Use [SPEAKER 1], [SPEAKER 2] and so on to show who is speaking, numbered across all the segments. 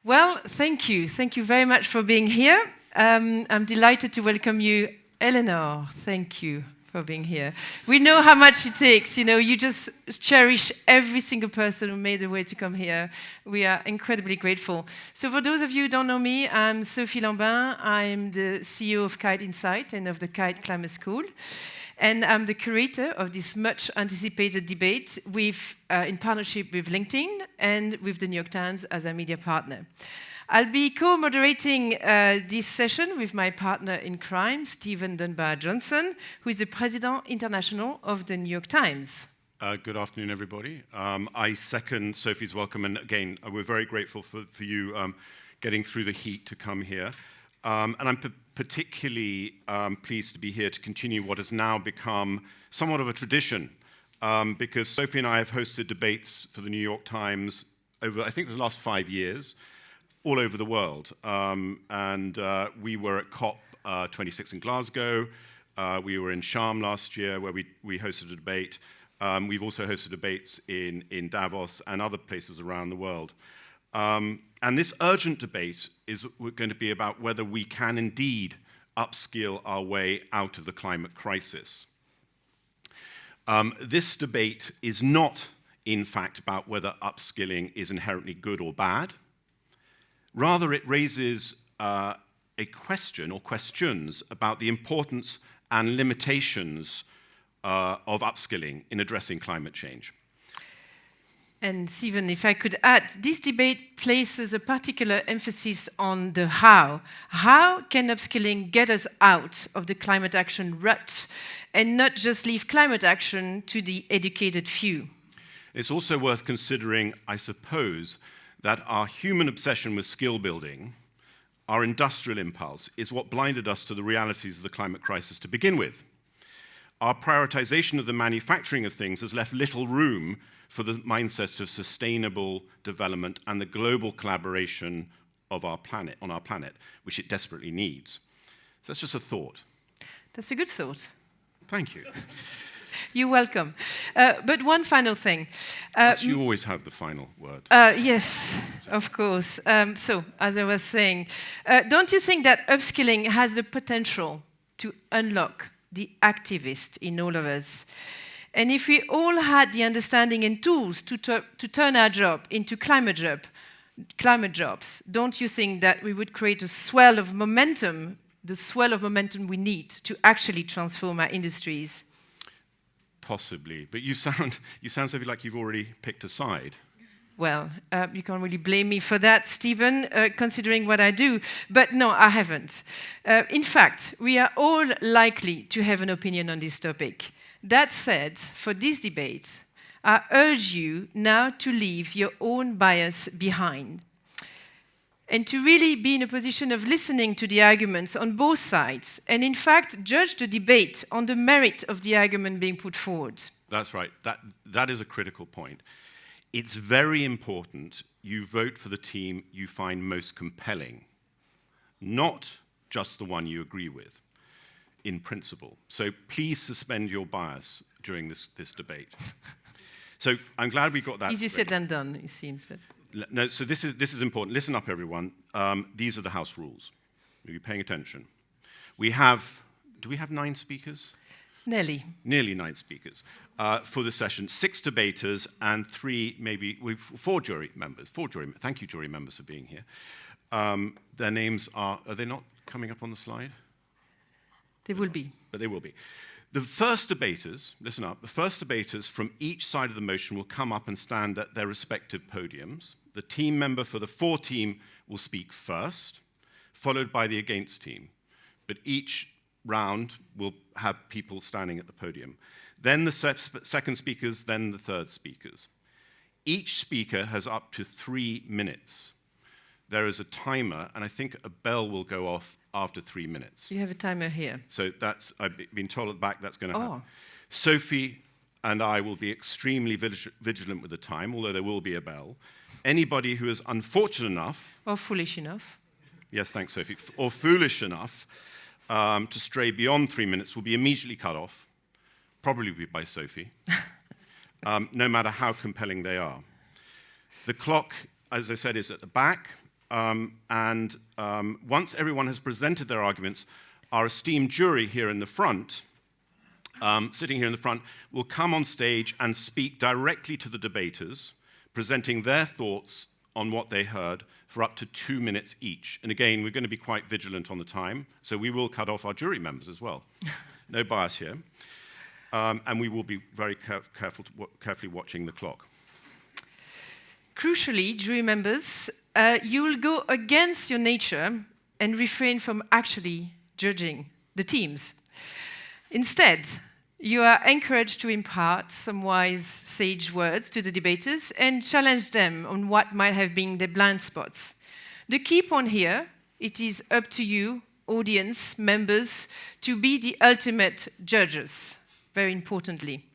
[SPEAKER 1] Well, thank you. Thank you very much for being here. I'm delighted to welcome you, Eleanor. Thank you for being here. We know how much it takes. You know, you just cherish every single person who made the way to come here. We are incredibly grateful. So for those of you who don't know me, I'm Sophie Lambin. I'm the CEO of Kite Insight and of the Kite Climate School. And I'm the curator of this much anticipated debate in partnership with LinkedIn and with the New York Times as a media partner. I'll be co-moderating this session with my partner in crime, Stephen Dunbar-Johnson, who is the President International of the New York Times.
[SPEAKER 2] Good afternoon, everybody. I second Sophie's welcome, and again, we're very grateful for you getting through the heat to come here. And I'm particularly pleased to be here to continue what has now become somewhat of a tradition, because Sophie and I have hosted debates for the New York Times over, I think, the last 5 years, all over the world. We were at COP26 in Glasgow. We were in Sharm last year, where we hosted a debate. We've also hosted debates in Davos and other places around the world. And this urgent debate is going to be about whether we can indeed upskill our way out of the climate crisis. This debate is not, in fact, about whether upskilling is inherently good or bad. Rather, it raises a question or questions about the importance and limitations of upskilling in addressing climate change.
[SPEAKER 1] And Stephen, if I could add, this debate places a particular emphasis on the how. How can upskilling get us out of the climate action rut and not just leave climate action to the educated few?
[SPEAKER 2] It's also worth considering, I suppose, that our human obsession with skill building, our industrial impulse, is what blinded us to the realities of the climate crisis to begin with. Our prioritization of the manufacturing of things has left little room for the mindset of sustainable development and the global collaboration of our planet, on our planet, which it desperately needs. So that's just a thought.
[SPEAKER 1] That's a good thought.
[SPEAKER 2] Thank you.
[SPEAKER 1] You're welcome. But one final thing.
[SPEAKER 2] You always have the final word.
[SPEAKER 1] Yes, of course. So, as I was saying, don't you think that upskilling has the potential to unlock the activist in all of us? And if we all had the understanding and tools to turn our job into climate jobs, don't you think that we would create a swell of momentum, the swell of momentum we need to actually transform our industries?
[SPEAKER 2] Possibly, but you sound, Sophie, like you've already picked a side.
[SPEAKER 1] Well, you can't really blame me for that, Stephen, considering what I do. But no, I haven't. In fact, we are all likely to have an opinion on this topic. That said, for this debate, I urge you now to leave your own bias behind and to really be in a position of listening to the arguments on both sides and, in fact, judge the debate on the merit of the argument being put forward.
[SPEAKER 2] That's right. That is a critical point. It's very important you vote for the team you find most compelling, not just the one you agree with, in principle. So please suspend your bias during this debate. So I'm glad we got that.
[SPEAKER 1] Easier said than done, it seems. But.
[SPEAKER 2] No, so this is important. Listen up, everyone. These are the House rules. Are you paying attention? Do we have 9 speakers?
[SPEAKER 1] Nearly
[SPEAKER 2] 9 speakers for the session. 6 debaters and 4 jury members. Thank you, jury members, for being here. Their names are they not coming up on the slide?
[SPEAKER 1] They will be.
[SPEAKER 2] But they will be. The first debaters, listen up, the first debaters from each side of the motion will come up and stand at their respective podiums. The team member for the for team will speak first, followed by the against team. But each round will have people standing at the podium. Then the second speakers, then the third speakers. Each speaker has up to 3 minutes. There is a timer, and I think a bell will go off after 3 minutes.
[SPEAKER 1] You have a timer here.
[SPEAKER 2] So I've been told at the back that's going to happen.
[SPEAKER 1] Oh.
[SPEAKER 2] Sophie and I will be extremely vigilant with the time, although there will be a bell. Anybody who is unfortunate enough...
[SPEAKER 1] Or foolish enough.
[SPEAKER 2] Yes, thanks, Sophie. Or foolish enough to stray beyond 3 minutes will be immediately cut off, probably by Sophie, no matter how compelling they are. The clock, as I said, is at the back. once everyone has presented their arguments, our esteemed jury here in the front, sitting here in the front, will come on stage and speak directly to the debaters, presenting their thoughts on what they heard for up to 2 minutes each. And again, we're going to be quite vigilant on the time, so we will cut off our jury members as well. No bias here. And we will be very carefully watching the clock.
[SPEAKER 1] Crucially, jury members, you will go against your nature and refrain from actually judging the teams. Instead, you are encouraged to impart some wise, sage words to the debaters and challenge them on what might have been their blind spots. The key point here, it is up to you, audience members, to be the ultimate judges, very importantly.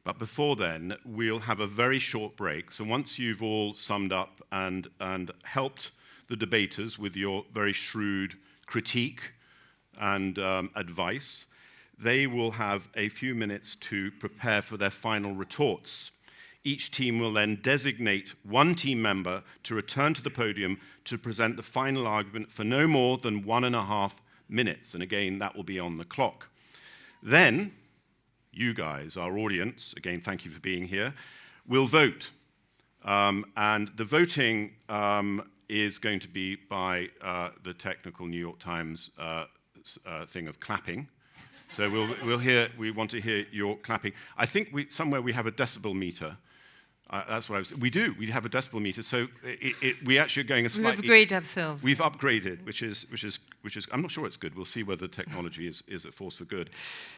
[SPEAKER 2] But before then, we'll have a very short break. So once you've all summed up and helped the debaters with your very shrewd critique and advice, they will have a few minutes to prepare for their final retorts. Each team will then designate one team member to return to the podium to present the final argument for no more than 1.5 minutes. And again, that will be on the clock. Then, you guys, our audience, again, thank you for being here, will vote. And the voting is going to be by the technical New York Times thing of clapping. So we want to hear your clapping. I think somewhere we have a decibel meter. That's what I was. We have a decibel meter. So we actually are going a slightly.
[SPEAKER 1] We've upgraded ourselves.
[SPEAKER 2] We've upgraded, which is. I'm not sure it's good. We'll see whether the technology is a force for good.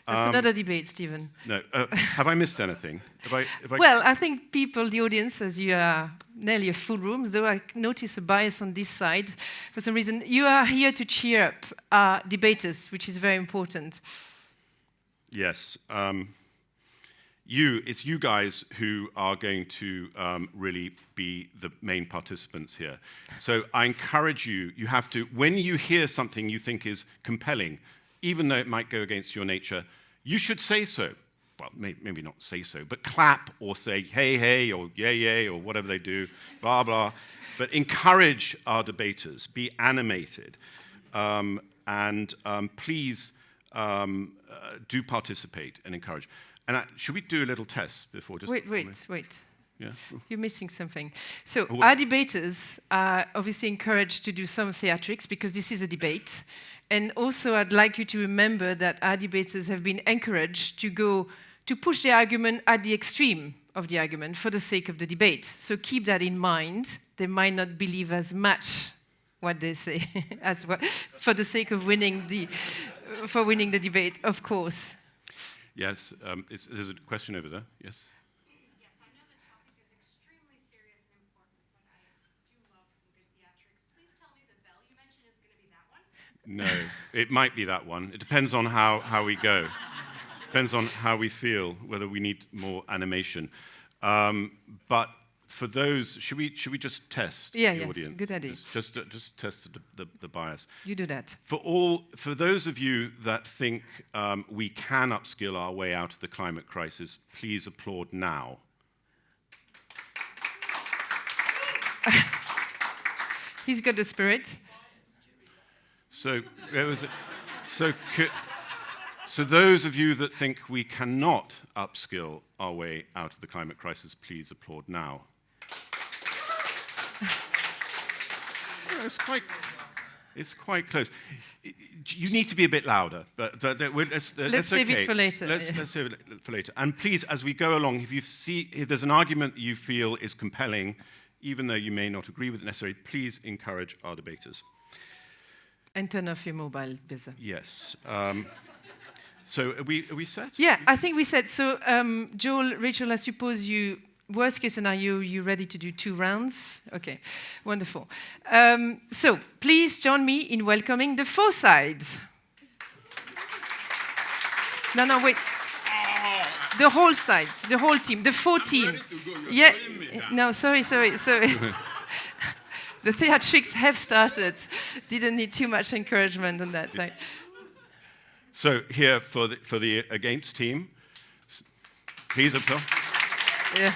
[SPEAKER 1] That's another debate, Stephen.
[SPEAKER 2] No. Have I missed anything?
[SPEAKER 1] Well, I think people, the audience, as you are nearly a full room, though I notice a bias on this side for some reason. You are here to cheer up our debaters, which is very important.
[SPEAKER 2] Yes. It's you guys who are going to really be the main participants here. So I encourage you have to, when you hear something you think is compelling, even though it might go against your nature, you should say so. Well, maybe not say so, but clap or say, hey, hey, or yay, yay, or whatever they do, blah, blah. But encourage our debaters, be animated, and please do participate and encourage. And should we do a little test before?
[SPEAKER 1] Wait.
[SPEAKER 2] Yeah.
[SPEAKER 1] You're missing something. So our debaters are obviously encouraged to do some theatrics because this is a debate. And also I'd like you to remember that our debaters have been encouraged to push the argument at the extreme of the argument for the sake of the debate. So keep that in mind. They might not believe as much what they say as well, for the sake of winning the debate, of course.
[SPEAKER 2] Yes, there's a question over there. Yes.
[SPEAKER 3] Yes, I know the topic is extremely serious and important, but I do love some good theatrics. Please tell me the bell you mentioned is going to be that one?
[SPEAKER 2] No, it might be that one. It depends on how we go. Depends on how we feel, whether we need more animation. But for those, should we just test the audience?
[SPEAKER 1] Good idea.
[SPEAKER 2] Just test the bias.
[SPEAKER 1] You do that.
[SPEAKER 2] For those of you that think we can upskill our way out of the climate crisis, please applaud now.
[SPEAKER 1] He's got the spirit.
[SPEAKER 2] So those of you that think we cannot upskill our way out of the climate crisis, please applaud now. It's quite close. You need to be a bit louder, but
[SPEAKER 1] let's save it for later.
[SPEAKER 2] Let's save it for later. And please, as we go along, if there's an argument that you feel is compelling, even though you may not agree with it necessarily, please encourage our debaters.
[SPEAKER 1] And turn off your mobile, Biza.
[SPEAKER 2] Yes. So are we set?
[SPEAKER 1] Yeah, I think we set. So Joel, Rachel, I suppose worst case scenario, you're ready to do 2 rounds? Okay, wonderful. So please join me in welcoming the 4 sides. No, wait. The whole sides, the whole team, the 4 team. Yeah, no, sorry. The theatrics have started. Didn't need too much encouragement on that side.
[SPEAKER 2] So here for the against team, please applaud.
[SPEAKER 1] Yeah.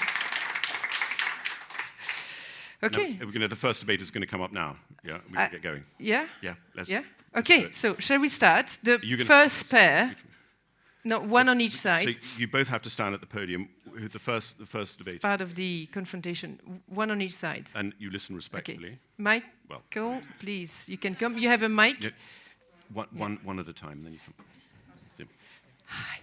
[SPEAKER 1] Okay.
[SPEAKER 2] The first debate is going to come up now. Yeah, we can get going.
[SPEAKER 1] Yeah?
[SPEAKER 2] Yeah, let's
[SPEAKER 1] Yeah?
[SPEAKER 2] do
[SPEAKER 1] Okay,
[SPEAKER 2] it.
[SPEAKER 1] so shall we start? The
[SPEAKER 2] You're gonna-
[SPEAKER 1] first pair, no, one on each side.
[SPEAKER 2] So you both have to stand at the podium. The first debate.
[SPEAKER 1] It's part of the confrontation. One on each side.
[SPEAKER 2] And you listen
[SPEAKER 1] Okay.
[SPEAKER 2] respectfully.
[SPEAKER 1] Michael, please, you can come. You have a mic.
[SPEAKER 2] Yeah, one at a time, then you come. See.
[SPEAKER 1] Hi.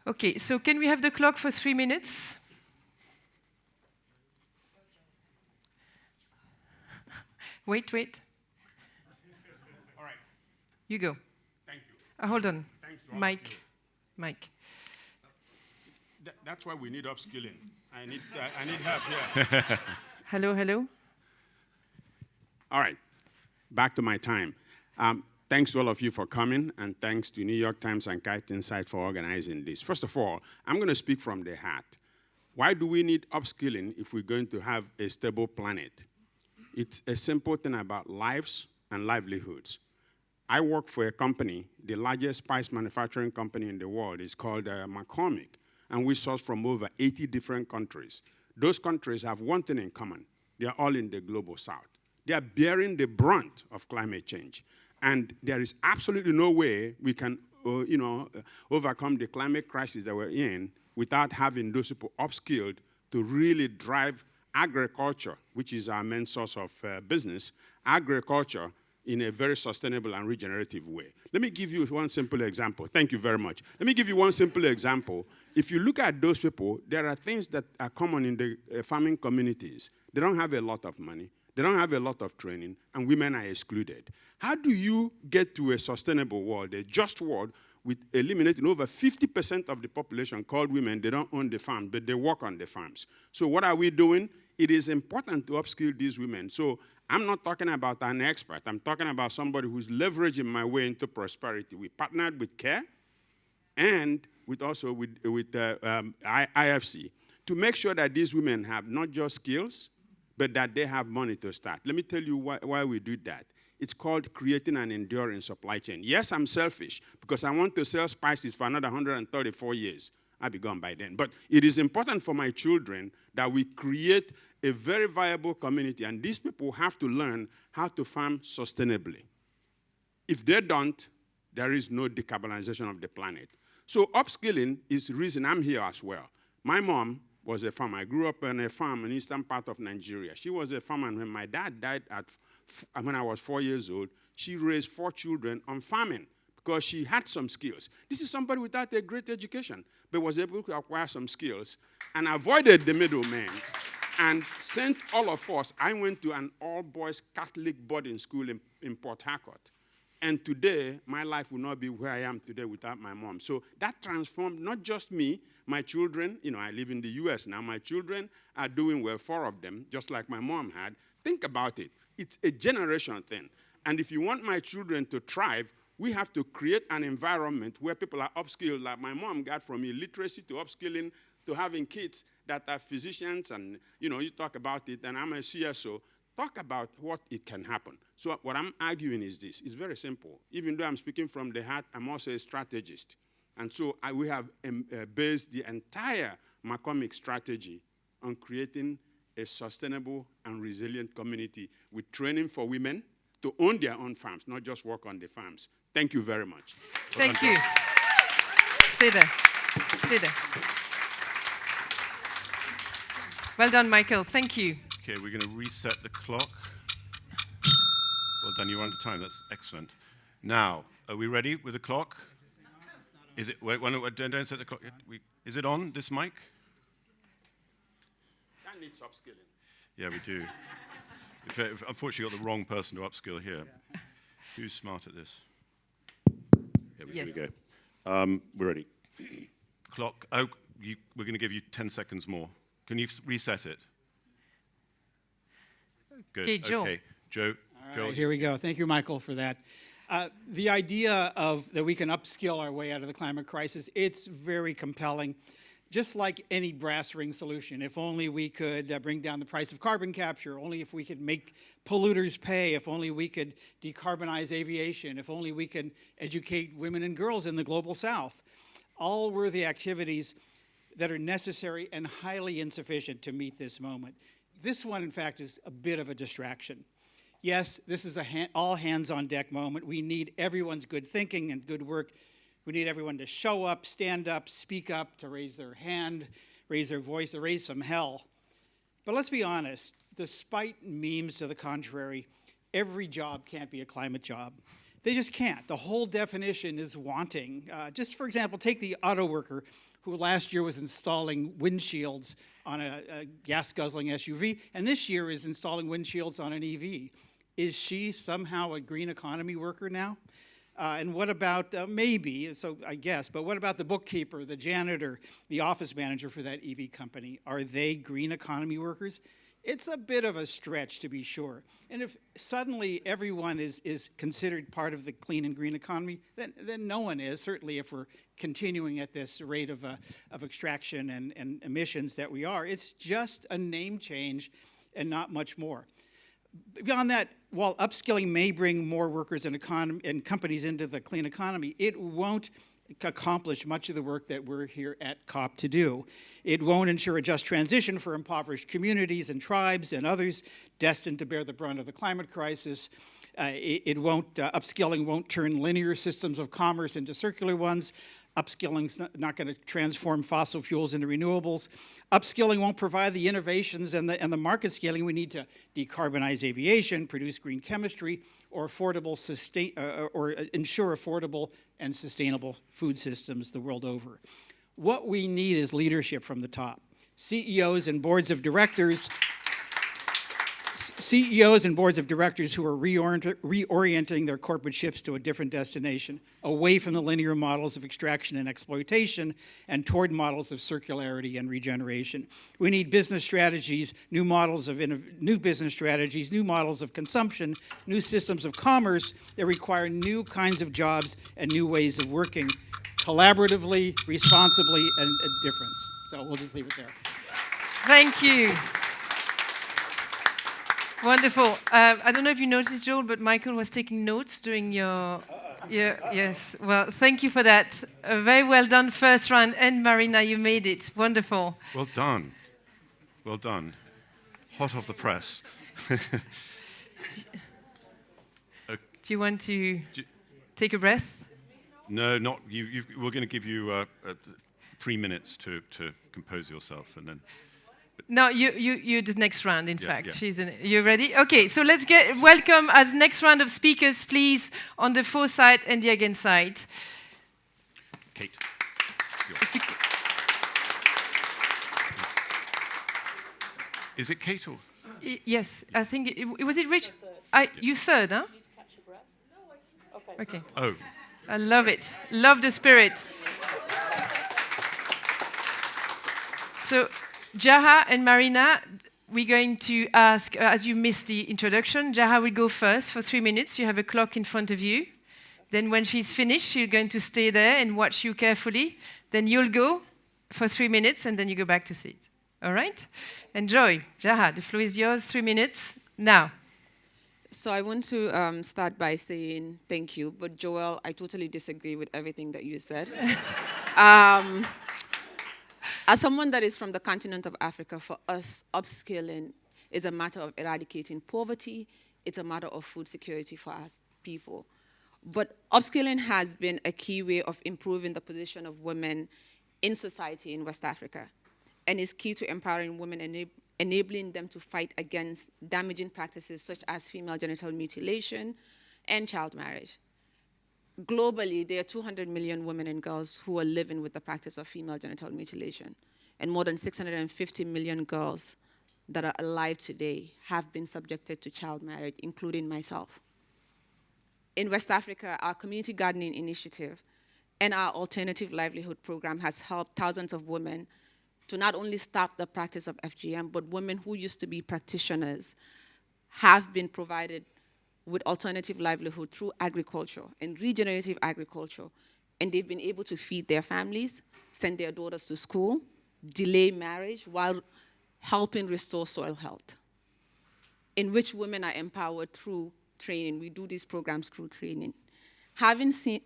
[SPEAKER 1] Okay, so can we have the clock for 3 minutes? Wait.
[SPEAKER 4] All right.
[SPEAKER 1] You go.
[SPEAKER 4] Thank you.
[SPEAKER 1] Hold on.
[SPEAKER 4] Thanks to all of you.
[SPEAKER 1] Mike.
[SPEAKER 4] That's why we need upskilling. I need help here.
[SPEAKER 1] Hello.
[SPEAKER 4] All right. Back to my time. Thanks to all of you for coming, and thanks to New York Times and Kite Insight for organizing this. First of all, I'm going to speak from the heart. Why do we need upskilling if we're going to have a stable planet? It's a simple thing about lives and livelihoods. I work for a company, the largest spice manufacturing company in the world is called McCormick, and we source from over 80 different countries. Those countries have one thing in common. They are all in the global south. They are bearing the brunt of climate change. And there is absolutely no way we can overcome the climate crisis that we're in without having those people upskilled to really drive agriculture, which is our main source of business, agriculture in a very sustainable and regenerative way. Let me give you one simple example. Thank you very much. Let me give you one simple example. If you look at those people, there are things that are common in the farming communities. They don't have a lot of money. They don't have a lot of training, and women are excluded. How do you get to a sustainable world, a just world, with eliminating over 50% of the population called women? They don't own the farm, but they work on the farms. So what are we doing? It is important to upskill these women. So I'm not talking about an expert. I'm talking about somebody who's leveraging my way into prosperity. We partnered with CARE and with IFC to make sure that these women have not just skills, but that they have money to start. Let me tell you why we do that. It's called creating an enduring supply chain. Yes, I'm selfish because I want to sell spices for another 134 years. I'll be gone by then. But it is important for my children that we create a very viable community, and these people have to learn how to farm sustainably. If they don't, there is no decarbonization of the planet. So upskilling is the reason I'm here as well. My mom was a farmer. I grew up on a farm in the eastern part of Nigeria. She was a farmer, and when my dad died when I was 4 years old, she raised 4 children on farming because she had some skills. This is somebody without a great education, but was able to acquire some skills and avoided the middleman and sent all of us. I went to an all-boys Catholic boarding school in Port Harcourt. And today, my life would not be where I am today without my mom. So that transformed not just me, my children. I live in the US now. My children are doing well, 4 of them, just like my mom had. Think about it. It's a generation thing. And if you want my children to thrive, we have to create an environment where people are upskilled, like my mom got from illiteracy to upskilling to having kids that are physicians. And, you talk about it, and I'm a CSO. Talk about what it can happen. So what I'm arguing is this. It's very simple. Even though I'm speaking from the heart, I'm also a strategist. And so we have based the entire McCormick strategy on creating a sustainable and resilient community with training for women to own their own farms, not just work on the farms. Thank you very much.
[SPEAKER 1] Thank you. Stay there. Well done, Michael. Thank you.
[SPEAKER 2] Okay, we're going to reset the clock. Well done, you're on time. That's excellent. Now, are we ready with the clock? Is it? Wait, don't set the clock yet. Is it on, this mic?
[SPEAKER 4] That needs upskilling.
[SPEAKER 2] Yeah, we do. Unfortunately, you got the wrong person to upskill here. Who's smart at this? Here we go. We're ready. Clock. Oh, we're going to give you 10 seconds more. Can you reset it? Good.
[SPEAKER 1] Okay, Joe.
[SPEAKER 2] Okay, Joe.
[SPEAKER 5] All right, here we go. Thank you, Michael, for that. The idea that we can upskill our way out of the climate crisis, it's very compelling. Just like any brass ring solution, if only we could bring down the price of carbon capture, only if we could make polluters pay, if only we could decarbonize aviation, if only we could educate women and girls in the global south. All worthy activities. that are necessary and highly insufficient to meet this moment. This one, in fact, is a bit of a distraction. Yes, this is a all hands on deck moment. We need everyone's good thinking and good work. We need everyone to show up, stand up, speak up, to raise their hand, raise their voice, to raise some hell. But let's be honest, despite memes to the contrary, every job can't be a climate job. They just can't. The whole definition is wanting. Just for example, take the auto worker who last year was installing windshields on a gas-guzzling SUV, and this year is installing windshields on an EV. Is she somehow a green economy worker now? And what about, maybe, so I guess, but what about the bookkeeper, the janitor, the office manager for that EV company? Are they green economy workers? It's a bit of a stretch, to be sure. And if suddenly everyone is considered part of the clean and green economy, then no one is, certainly if we're continuing at this rate of extraction and emissions that we are. It's just a name change and not much more. Beyond that, while upskilling may bring more workers and companies into the clean economy, it won't accomplish much of the work that we're here at COP to do. It won't ensure a just transition for impoverished communities and tribes and others destined to bear the brunt of the climate crisis. Upskilling won't turn linear systems of commerce into circular ones. Upskilling's not going to transform fossil fuels into renewables. Upskilling won't provide the innovations and the market scaling we need to decarbonize aviation, produce green chemistry, or ensure affordable and sustainable food systems the world over. What we need is leadership from the top. CEOs and boards of directors who are reorienting their corporate ships to a different destination, away from the linear models of extraction and exploitation and toward models of circularity and regeneration. We need business strategies, new models of consumption, new systems of commerce that require new kinds of jobs and new ways of working collaboratively, responsibly, and at difference. So we'll just leave it there.
[SPEAKER 1] Thank you. Wonderful. I don't know if you noticed, Joel, but Michael was taking notes during your yes. Well, thank you for that. A very well done first round. And Marina, you made it. Wonderful.
[SPEAKER 2] Well done. Well done. Hot off the press.
[SPEAKER 1] Do you want to take a breath?
[SPEAKER 2] No, not you. We're going to give you 3 minutes to compose yourself, and then.
[SPEAKER 1] No, you're the next round, in fact.
[SPEAKER 2] Yeah.
[SPEAKER 1] You ready? Okay, so let's welcome as next round of speakers, please, on the far side and the again side.
[SPEAKER 2] Kate. Is it Kate or?
[SPEAKER 1] Yes, I think was it Rich? You third, huh? Okay.
[SPEAKER 2] Oh.
[SPEAKER 1] I love it. Love the spirit. So, Jaha and Marina, we're going to ask, as you missed the introduction, Jaha will go first for 3 minutes. You have a clock in front of you. Then when she's finished, she's going to stay there and watch you carefully. Then you'll go for 3 minutes, and then you go back to sit. All right? Enjoy. Jaha, the floor is yours. 3 minutes now.
[SPEAKER 6] So I want to start by saying thank you. But Joel, I totally disagree with everything that you said. As someone that is from the continent of Africa, for us, upskilling is a matter of eradicating poverty. It's a matter of food security for us people. But upskilling has been a key way of improving the position of women in society in West Africa, and is key to empowering women, enabling them to fight against damaging practices such as female genital mutilation and child marriage. Globally, there are 200 million women and girls who are living with the practice of female genital mutilation, and more than 650 million girls that are alive today have been subjected to child marriage, including myself. In West Africa, our community gardening initiative and our alternative livelihood program has helped thousands of women to not only stop the practice of FGM, but women who used to be practitioners have been provided with alternative livelihood through agriculture and regenerative agriculture. And they've been able to feed their families, send their daughters to school, delay marriage while helping restore soil health, in which women are empowered through training. We do these programs through training. Having seen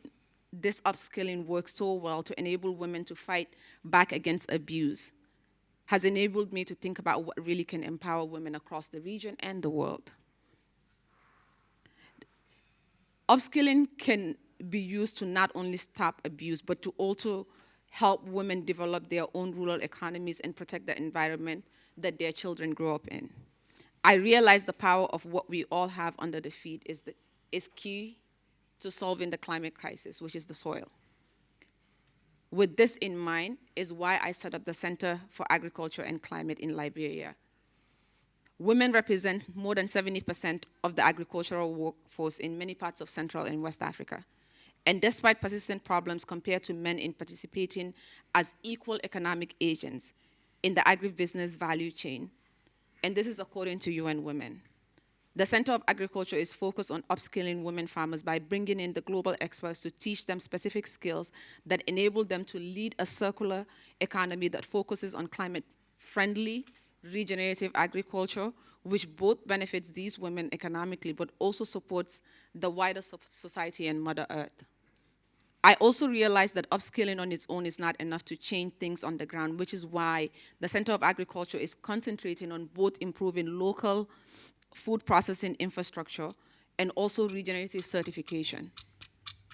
[SPEAKER 6] this upskilling works so well to enable women to fight back against abuse has enabled me to think about what really can empower women across the region and the world. Upskilling can be used to not only stop abuse, but to also help women develop their own rural economies and protect the environment that their children grow up in. I realize the power of what we all have under the feet is key to solving the climate crisis, which is the soil. With this in mind is why I set up the Center for Agriculture and Climate in Liberia. Women represent more than 70% of the agricultural workforce in many parts of Central and West Africa. And despite persistent problems compared to men in participating as equal economic agents in the agribusiness value chain, and this is according to UN Women, the Center of Agriculture is focused on upskilling women farmers by bringing in the global experts to teach them specific skills that enable them to lead a circular economy that focuses on climate-friendly, regenerative agriculture, which both benefits these women economically, but also supports the wider society and Mother Earth. I also realized that upskilling on its own is not enough to change things on the ground, which is why the Center of Agriculture is concentrating on both improving local food processing infrastructure and also regenerative certification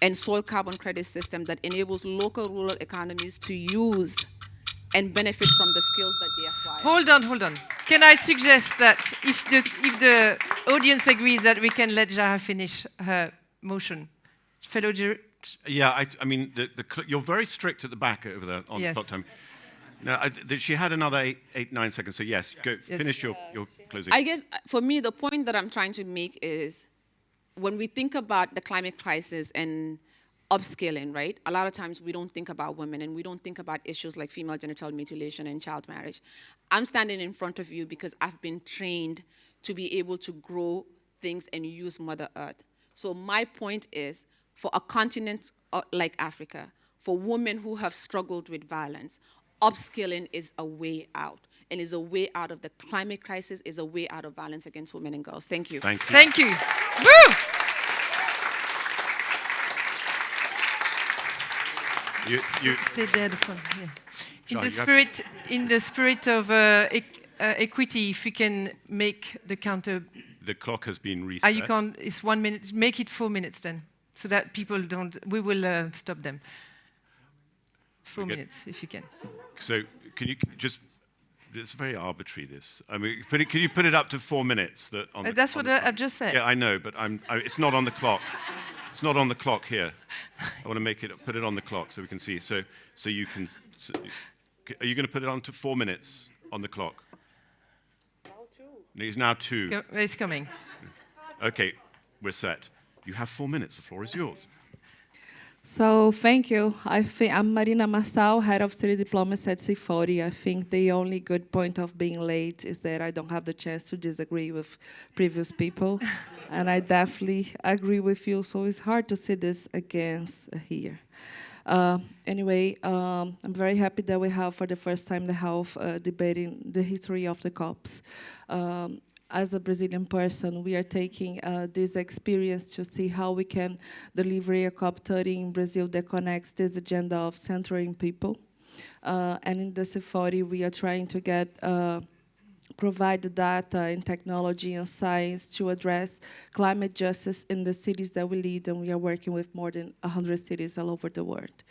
[SPEAKER 6] and soil carbon credit system that enables local rural economies to use and benefit from the skills that they acquire.
[SPEAKER 1] Hold on. Can I suggest that if the audience agrees that we can let Jara finish her motion? Fellow
[SPEAKER 2] Yeah, I mean, you're very strict at the back over there on clock time. No, she had another 9 seconds, so yes, go finish your closing.
[SPEAKER 6] I guess for me, the point that I'm trying to make is when we think about the climate crisis and upskilling, right? A lot of times we don't think about women and we don't think about issues like female genital mutilation and child marriage. I'm standing in front of you because I've been trained to be able to grow things and use Mother Earth. So my point is, for a continent like Africa, for women who have struggled with violence, upskilling is a way out, and is a way out of the climate crisis, is a way out of violence against women and girls. Thank you.
[SPEAKER 2] Thank you.
[SPEAKER 1] Thank you. Woo! Stay there, the phone. Yeah. In the spirit of equity, if we can make the counter.
[SPEAKER 2] The clock has been reset.
[SPEAKER 1] You can't. It's 1 minute. Make it 4 minutes then, so that people don't. We will stop them. 4 minutes, if you can.
[SPEAKER 2] So can you just? It's very arbitrary. This. I mean, can you put it up to 4 minutes?
[SPEAKER 1] That's what I've just said.
[SPEAKER 2] Yeah, I know, but it's not on the clock. It's not on the clock here. I want to put it on the clock so we can see. So you can. Are you going to put it on to 4 minutes on the clock? It's now 2.
[SPEAKER 1] It's coming.
[SPEAKER 2] Okay, we're set. You have 4 minutes. The floor is yours.
[SPEAKER 7] So thank you. I'm Marina Massal, Head of City Diplomacy at C40. I think the only good point of being late is that I don't have the chance to disagree with previous people. And I definitely agree with you, so it's hard to see this against here. Anyway, I'm very happy that we have for the first time the health debating the history of the COPs. As a Brazilian person, we are taking this experience to see how we can deliver a COP30 in Brazil that connects this agenda of centering people. And in the C40, we are trying to get provide the data and technology and science to address climate justice in the cities that we lead, and we are working with more than 100 cities all over the world.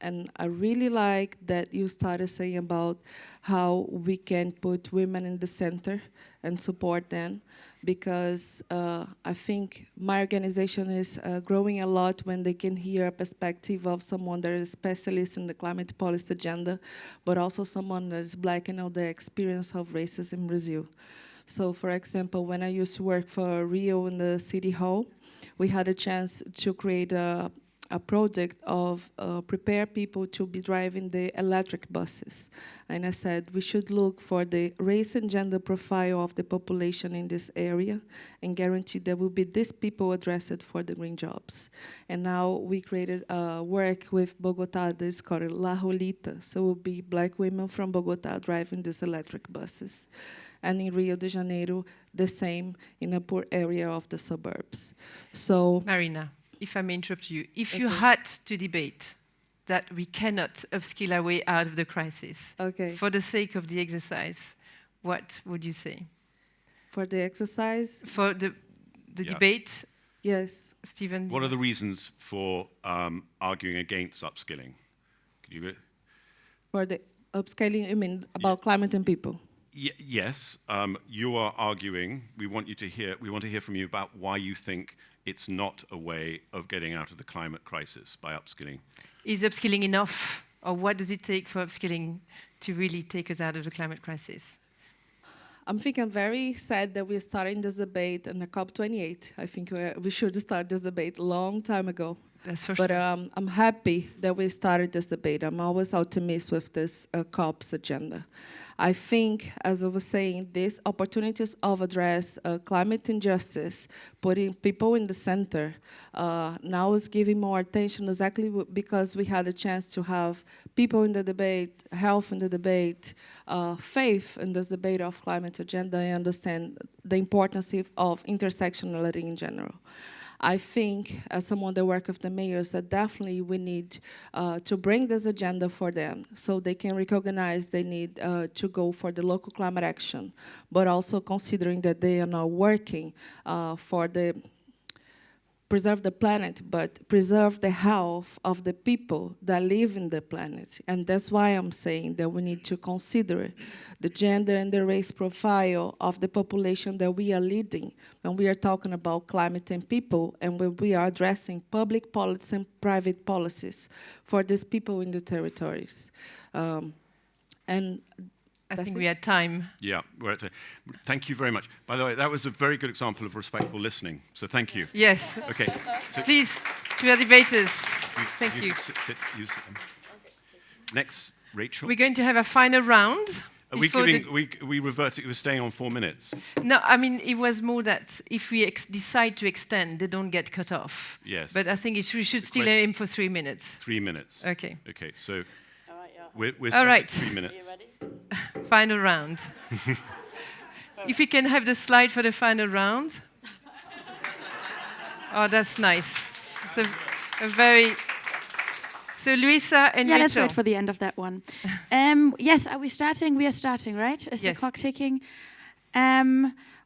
[SPEAKER 7] And I really like that you started saying about how we can put women in the center and support them, because I think my organization is growing a lot when they can hear a perspective of someone that is a specialist in the climate policy agenda, but also someone that is Black and know the experience of racism in Brazil. So, for example, when I used to work for Rio in the City Hall, we had a chance to create a project of prepare people to be driving the electric buses. And I said we should look for the race and gender profile of the population in this area and guarantee there will be these people addressed for the green jobs. And now we created work with Bogotá that is called La Rolita. So it will be Black women from Bogotá driving these electric buses. And in Rio de Janeiro, the same in a poor area of the suburbs. So
[SPEAKER 1] Marina. if I may interrupt you, if you had to debate that we cannot upskill our way out of the crisis, for the sake of the exercise, what would you say?
[SPEAKER 7] For the exercise?
[SPEAKER 1] For the debate?
[SPEAKER 7] Yes.
[SPEAKER 1] Stephen?
[SPEAKER 2] What are the reasons for arguing against upskilling? Could you...
[SPEAKER 7] For the upscaling, you mean about climate and people?
[SPEAKER 2] Yes, you are arguing. We want to hear from you about why you think it's not a way of getting out of the climate crisis by upskilling.
[SPEAKER 1] Is upskilling enough, or what does it take for upskilling to really take us out of the climate crisis?
[SPEAKER 7] I'm very sad that we're starting this debate in the COP28. I think we should start this debate a long time ago.
[SPEAKER 1] That's for
[SPEAKER 7] sure. But I'm happy that we started this debate. I'm always optimistic with this COP's agenda. I think, as I was saying, these opportunities of address climate injustice, putting people in the center, now is giving more attention exactly because we had a chance to have people in the debate, health in the debate, faith in this debate of climate agenda, and understand the importance of intersectionality in general. I think, as someone that works with the mayors, that definitely we need to bring this agenda for them so they can recognize they need to go for the local climate action, but also considering that they are not working for the preserve the planet, but preserve the health of the people that live in the planet. And that's why I'm saying that we need to consider the gender and the race profile of the population that we are leading when we are talking about climate and people, and when we are addressing public policy and private policies for these people in the territories. And
[SPEAKER 1] I think we had time.
[SPEAKER 2] Yeah, we're at time. Thank you very much. By the way, that was a very good example of respectful listening, so thank you.
[SPEAKER 1] Yes.
[SPEAKER 2] Okay. So
[SPEAKER 1] please, to our debaters, thank you.
[SPEAKER 2] Sit. Next, Rachel.
[SPEAKER 1] We're going to have a final round.
[SPEAKER 2] We reverted, we're staying on 4 minutes.
[SPEAKER 1] No, I mean, it was more that if we decide to extend, they don't get cut off.
[SPEAKER 2] Yes.
[SPEAKER 1] But I think we should still aim for 3 minutes.
[SPEAKER 2] 3 minutes.
[SPEAKER 1] Okay.
[SPEAKER 2] Okay, so
[SPEAKER 3] All
[SPEAKER 2] we're
[SPEAKER 1] all right.
[SPEAKER 2] 3 minutes.
[SPEAKER 3] Are you ready?
[SPEAKER 1] Final round. If we can have the slide for the final round. Oh, that's nice. So So Luisa and Rachel.
[SPEAKER 3] Let's wait for the end of that one. Yes, are we starting? We are starting, right? Is the clock ticking?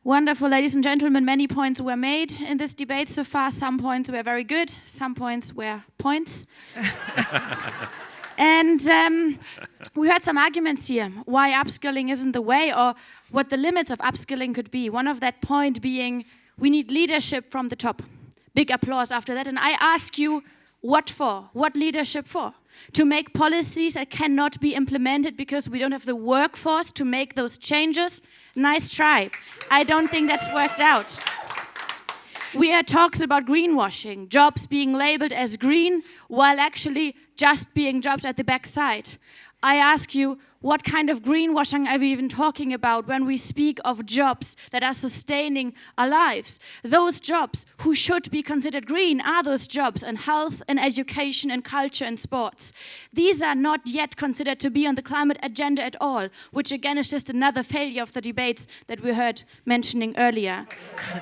[SPEAKER 3] Wonderful, ladies and gentlemen. Many points were made in this debate so far. Some points were very good. Some points were points. And we heard some arguments here, why upskilling isn't the way, or what the limits of upskilling could be. One of that point being, we need leadership from the top. Big applause after that. And I ask you, what for? What leadership for? To make policies that cannot be implemented because we don't have the workforce to make those changes? Nice try. I don't think that's worked out. We had talks about greenwashing, jobs being labeled as green while actually just being jobs at the backside. I ask you, what kind of greenwashing are we even talking about when we speak of jobs that are sustaining our lives? Those jobs who should be considered green are those jobs in health and education and culture and sports. These are not yet considered to be on the climate agenda at all, which again is just another failure of the debates that we heard mentioning earlier.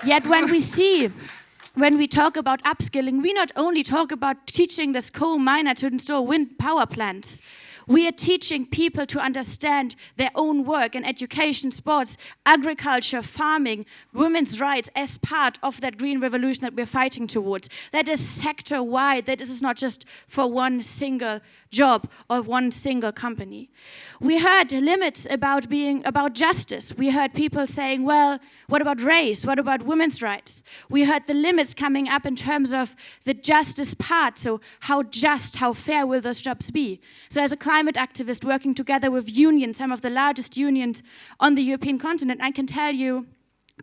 [SPEAKER 3] Yet when we talk about upskilling, we not only talk about teaching this coal miner to install wind power plants. We are teaching people to understand their own work in education, sports, agriculture, farming, women's rights as part of that green revolution that we're fighting towards. That is sector-wide. That is not just for one single job or one single company. We heard limits about justice. We heard people saying, well, what about race? What about women's rights? We heard the limits coming up in terms of the justice part. So how just, how fair will those jobs be? So as a climate activist working together with unions, some of the largest unions on the European continent, I can tell you,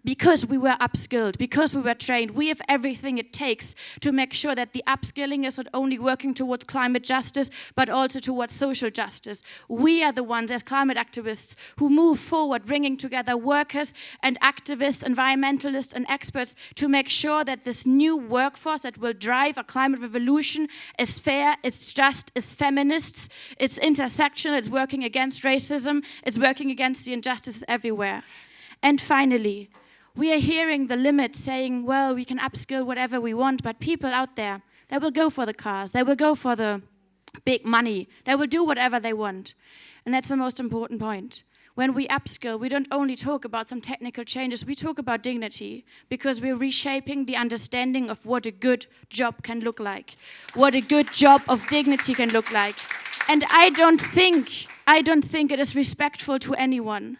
[SPEAKER 3] because we were upskilled, because we were trained, we have everything it takes to make sure that the upskilling is not only working towards climate justice, but also towards social justice. We are the ones as climate activists who move forward, bringing together workers and activists, environmentalists and experts to make sure that this new workforce that will drive a climate revolution is fair, it's just, it's feminists, it's intersectional, it's working against racism, it's working against the injustices everywhere. And finally, We are hearing the limit saying, well, we can upskill whatever we want, but people out there, they will go for the cars, they will go for the big money, they will do whatever they want. And that's the most important point. When we upskill, we don't only talk about some technical changes, we talk about dignity, because we're reshaping the understanding of what a good job can look like, what a good job of dignity can look like. And I don't think it is respectful to anyone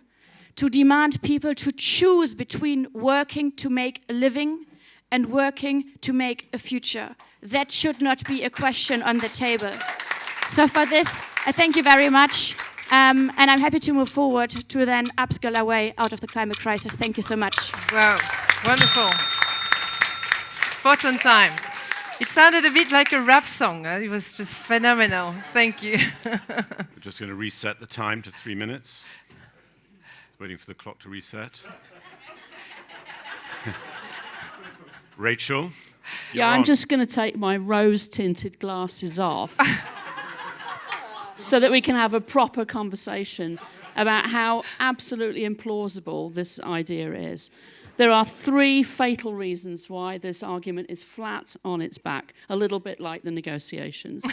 [SPEAKER 3] to demand people to choose between working to make a living and working to make a future. That should not be a question on the table. So for this, I thank you very much. And I'm happy to move forward to then upskill our way out of the climate crisis. Thank you so much.
[SPEAKER 1] Wow, wonderful. Spot on time. It sounded a bit like a rap song. It was just phenomenal. Thank you.
[SPEAKER 2] We're just going to reset the time to 3 minutes. Waiting for the clock to reset. Rachel?
[SPEAKER 8] Yeah, I'm just going to take my rose-tinted glasses off so that we can have a proper conversation about how absolutely implausible this idea is. There are 3 fatal reasons why this argument is flat on its back, a little bit like the negotiations.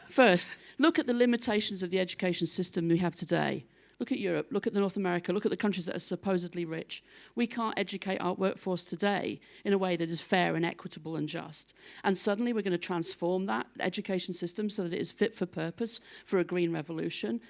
[SPEAKER 8] First, look at the limitations of the education system we have today. Look at Europe, look at North America, look at the countries that are supposedly rich. We can't educate our workforce today in a way that is fair and equitable and just. And suddenly we're going to transform that education system so that it is fit for purpose for a green revolution.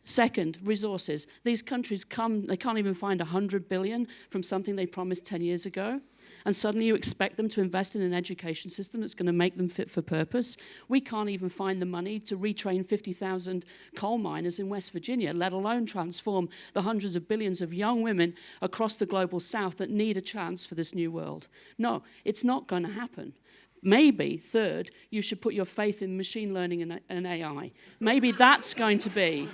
[SPEAKER 8] Second, resources. These countries they can't even find 100 billion from something they promised 10 years ago. And suddenly you expect them to invest in an education system that's going to make them fit for purpose. We can't even find the money to retrain 50,000 coal miners in West Virginia, let alone transform the hundreds of billions of young women across the global south that need a chance for this new world. No, it's not going to happen. Maybe, third, you should put your faith in machine learning and AI. Maybe that's going to be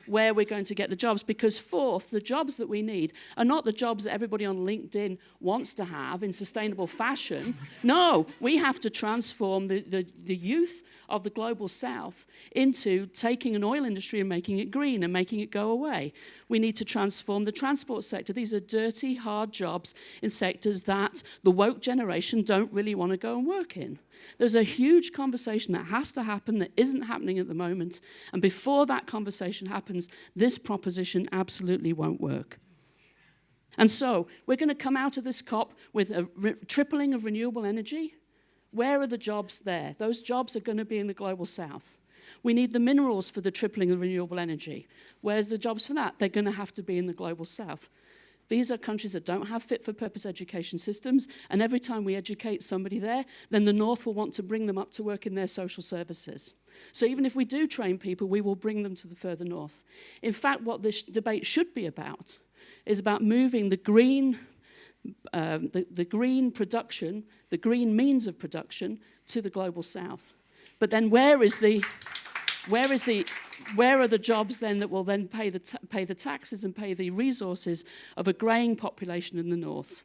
[SPEAKER 8] where we're going to get the jobs, because fourth, the jobs that we need are not the jobs that everybody on LinkedIn wants to have in sustainable fashion. No, we have to transform the youth of the global south into taking an oil industry and making it green and making it go away. We need to transform the transport sector. These are dirty, hard jobs in sectors that the woke generation don't really want to go and work in. There's a huge conversation that has to happen that isn't happening at the moment. And before that conversation happens, this proposition absolutely won't work. And so we're going to come out of this COP with a tripling of renewable energy. Where are the jobs there? Those jobs are going to be in the global south. We need the minerals for the tripling of renewable energy. Where's the jobs for that? They're going to have to be in the global south. These are countries that don't have fit-for-purpose education systems, and every time we educate somebody there, then the North will want to bring them up to work in their social services. So even if we do train people, we will bring them to the further North. In fact, what this debate should be about is about moving the green production, the green means of production, to the global south. But then where are the jobs then that will then pay the taxes and pay the resources of a greying population in the north?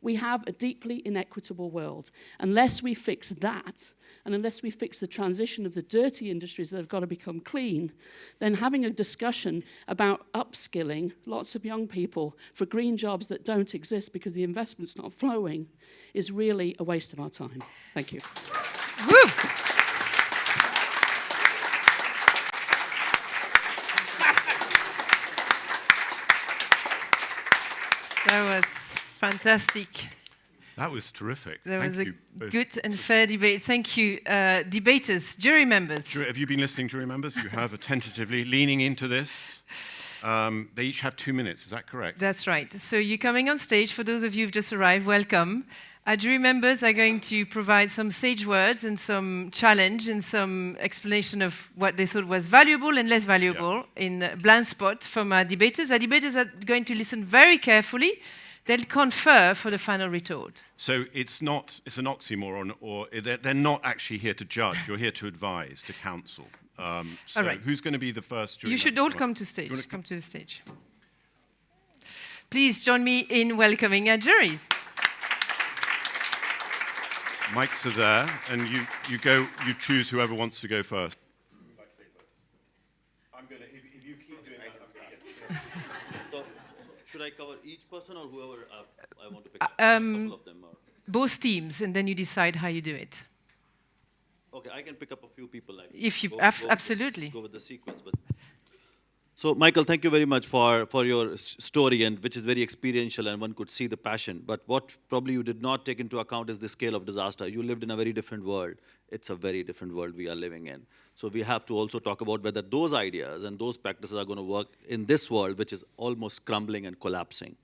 [SPEAKER 8] We have a deeply inequitable world. Unless we fix that, and unless we fix the transition of the dirty industries that have got to become clean, then having a discussion about upskilling lots of young people for green jobs that don't exist because the investment's not flowing is really a waste of our time. Thank you.
[SPEAKER 1] Woo! That was fantastic.
[SPEAKER 2] That was terrific.
[SPEAKER 1] That was
[SPEAKER 2] Thank
[SPEAKER 1] a
[SPEAKER 2] you both.
[SPEAKER 1] good and fair debate. Thank you, debaters, jury members.
[SPEAKER 2] Have you been listening, jury members? You have attentively leaning into this. They each have 2 minutes, is that correct?
[SPEAKER 1] That's right. So you're coming on stage. For those of you who've just arrived, welcome. Our jury members are going to provide some sage words and some challenge and some explanation of what they thought was valuable and less valuable in blind spots from our debaters. Our debaters are going to listen very carefully. They'll confer for the final retort.
[SPEAKER 2] So it's an oxymoron, or they're not actually here to judge. You're here to advise, to counsel. So
[SPEAKER 1] all right.
[SPEAKER 2] Who's going to be the first jury?
[SPEAKER 1] You should all come to stage. Come to the stage. Please join me in welcoming our juries.
[SPEAKER 2] Mics are there, and you choose whoever wants to go first. I'm going to, if you keep doing that,
[SPEAKER 9] Should I cover each person or whoever I want to pick up? A couple of them. Or?
[SPEAKER 1] Both teams, and then you decide how you do it.
[SPEAKER 9] Okay, I can pick up a few people. Like
[SPEAKER 1] If you absolutely
[SPEAKER 9] go with the sequence. But so, Michael, thank you very much for your story, and which is very experiential, and one could see the passion. But what probably you did not take into account is the scale of disaster. You lived in a very different world. It's a very different world we are living in. So we have to also talk about whether those ideas and those practices are going to work in this world, which is almost crumbling and collapsing.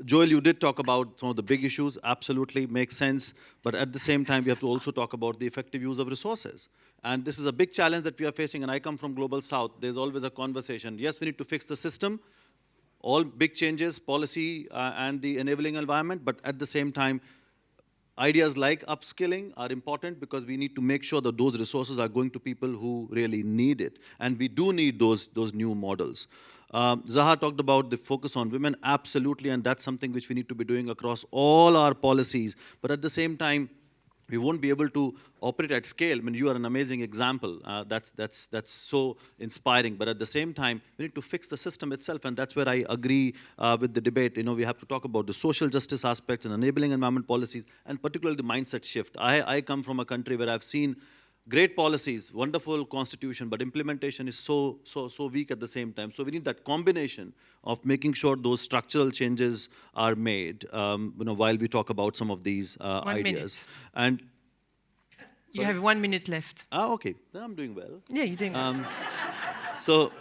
[SPEAKER 9] Joel, you did talk about some of the big issues. Absolutely, makes sense. But at the same time, we have to also talk about the effective use of resources. And this is a big challenge that we are facing, and I come from Global South. There's always a conversation. Yes, we need to fix the system, all big changes, policy, and the enabling environment, but at the same time, ideas like upskilling are important because we need to make sure that those resources are going to people who really need it. And we do need those new models. Zaha talked about the focus on women, absolutely, and that's something which we need to be doing across all our policies. But at the same time, we won't be able to operate at scale. I mean, you are an amazing example. That's so inspiring. But at the same time, we need to fix the system itself, and that's where I agree with the debate. You know, we have to talk about the social justice aspects and enabling environment policies, and particularly the mindset shift. I come from a country where I've seen great policies, wonderful constitution, but implementation is so weak at the same time. So we need that combination of making sure those structural changes are made, while we talk about some of these ideas. And
[SPEAKER 1] you have 1 minute left.
[SPEAKER 9] Okay, then I'm doing well.
[SPEAKER 1] Yeah, you're doing well.
[SPEAKER 9] So,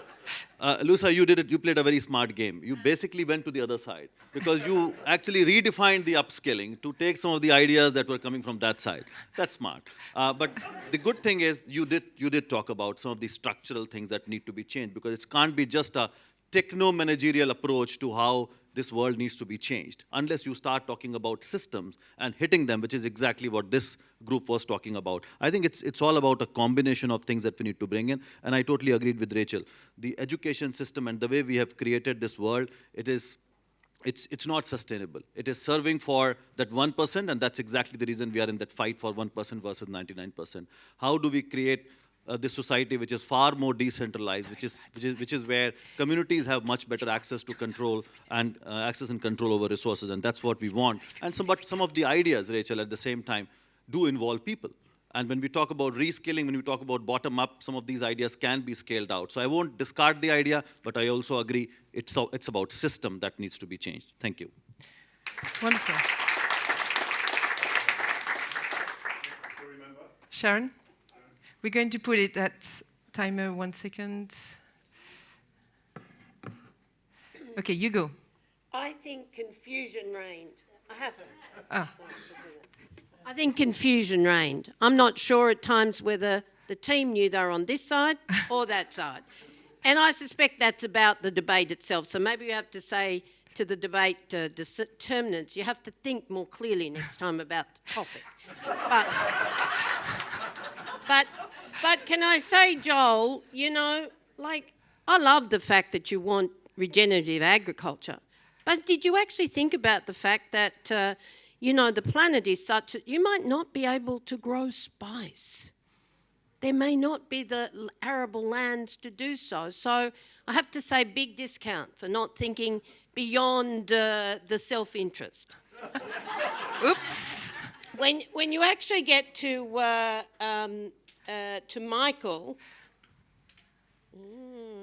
[SPEAKER 9] Lusa, you did it. You played a very smart game. You basically went to the other side because you actually redefined the upskilling to take some of the ideas that were coming from that side. That's smart. But the good thing is you did talk about some of the structural things that need to be changed, because it can't be just a techno-managerial approach to how this world needs to be changed, unless you start talking about systems and hitting them, which is exactly what this group was talking about. I think it's all about a combination of things that we need to bring in, and I totally agreed with Rachel. The education system and the way we have created this world, it's not sustainable. It is serving for that 1%, and that's exactly the reason we are in that fight for 1% versus 99%. How do we create this society which is far more decentralized, which is where communities have much better access to control and access and control over resources, and that's what we want. And some of the ideas, Rachel, at the same time, do involve people. And when we talk about reskilling, when we talk about bottom-up, some of these ideas can be scaled out. So I won't discard the idea, but I also agree it's about system that needs to be changed. Thank you.
[SPEAKER 1] Wonderful. Sharon? We're going to put it at timer 1 second. Okay, you go.
[SPEAKER 10] I think confusion reigned. I haven't.
[SPEAKER 1] Ah.
[SPEAKER 10] I think confusion reigned. I'm not sure at times whether the team knew they were on this side or that side. And I suspect that's about the debate itself. So maybe you have to say to the debate determinants, you have to think more clearly next time about the topic. But can I say, Joel, I love the fact that you want regenerative agriculture. But did you actually think about the fact that, the planet is such that you might not be able to grow spice? There may not be the arable lands to do so. So I have to say big discount for not thinking beyond the self-interest.
[SPEAKER 1] Oops.
[SPEAKER 10] When you actually get to Michael,